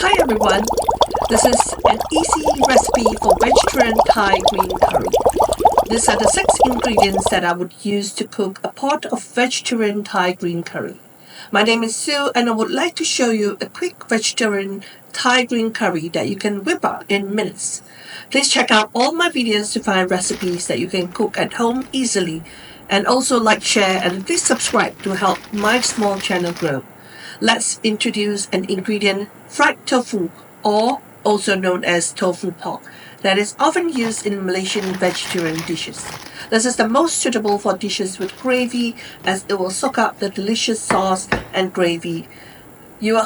Hi everyone, this is an easy recipe for vegetarian Thai green curry. These are the 6 ingredients that I would use to cook a pot of vegetarian Thai green curry. My name is Sue and I would like to show you a quick vegetarian Thai green curry that you can whip up in minutes. Please check out all my videos to find recipes that you can cook at home easily, and also like, share and please subscribe to help my small channel grow. Let's introduce an ingredient: fried tofu, or also known as tofu pork, that is often used in Malaysian vegetarian dishes. This is the most suitable for dishes with gravy, as it will soak up the delicious sauce and gravy. You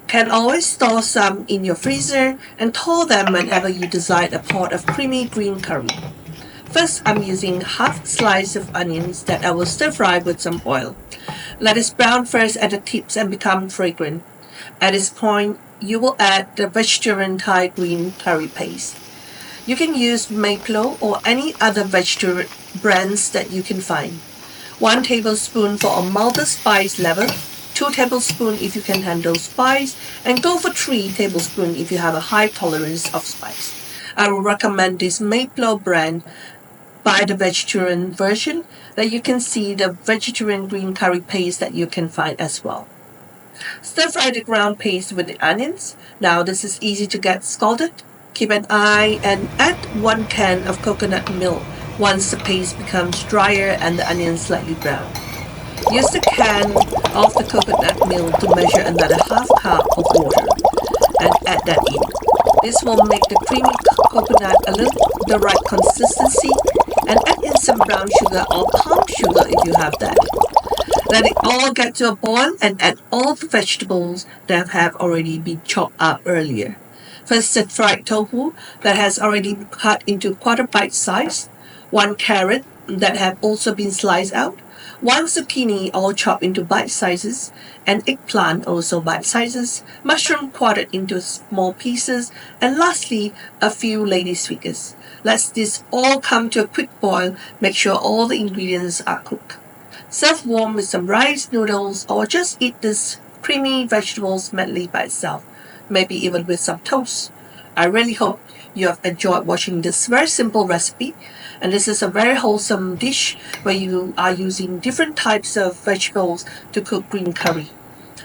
can always store some in your freezer and thaw them whenever you desire a pot of creamy green curry. First, I'm using half a slice of onions that I will stir fry with some oil. Let it brown first at the tips and become fragrant. At this point, you will add the vegetarian Thai green curry paste. You can use Mayplo or any other vegetarian brands that you can find. 1 tablespoon for a milder spice level, 2 tablespoons if you can handle spice, and go for 3 tablespoons if you have a high tolerance of spice. I will recommend this Mayplo brand. Buy the vegetarian version, that you can see the vegetarian green curry paste that you can find as well. Stir fry the ground paste with the onions. Now this is easy to get scalded. Keep an eye and add 1 can of coconut milk once the paste becomes drier and the onions slightly brown. Use the can of the coconut milk to measure another half cup of water and add that in. This will make the creamy coconut the right consistency, and add in some brown sugar or palm sugar if you have that. Let it all get to a boil and add all the vegetables that have already been chopped up earlier. First, the fried tofu that has already been cut into quarter bite size, 1 carrot that have also been sliced out, 1 zucchini all chopped into bite sizes, an eggplant also bite sizes, mushroom quartered into small pieces, and lastly, a few lady's fingers. Let this all come to a quick boil. Make sure all the ingredients are cooked. Serve warm with some rice, noodles, or just eat this creamy vegetables medley by itself, maybe even with some toast. I really hope you have enjoyed watching this very simple recipe, and this is a very wholesome dish where you are using different types of vegetables to cook green curry.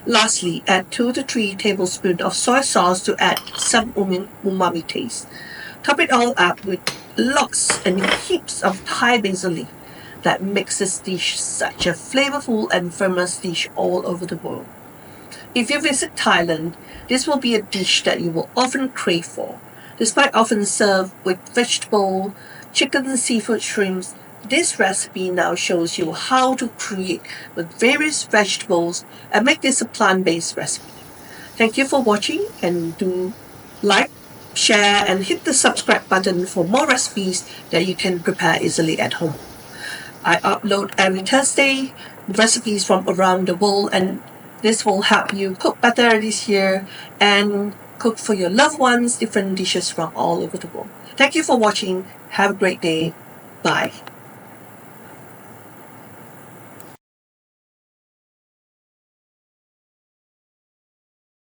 Lastly, add 2 to 3 tablespoons of soy sauce to add some umami taste. Top it all up with lots and heaps of Thai basil leaf that makes this dish such a flavorful and famous dish all over the world. If you visit Thailand, this will be a dish that you will often crave for. Despite often served with vegetable, chicken, seafood, shrimps, this recipe now shows you how to create with various vegetables and make this a plant-based recipe. Thank you for watching, and do like, share and hit the subscribe button for more recipes that you can prepare easily at home. I upload every Thursday recipes from around the world, and this will help you cook better this year and cook for your loved ones different dishes from all over the world. Thank you for watching. Have a great day. Bye.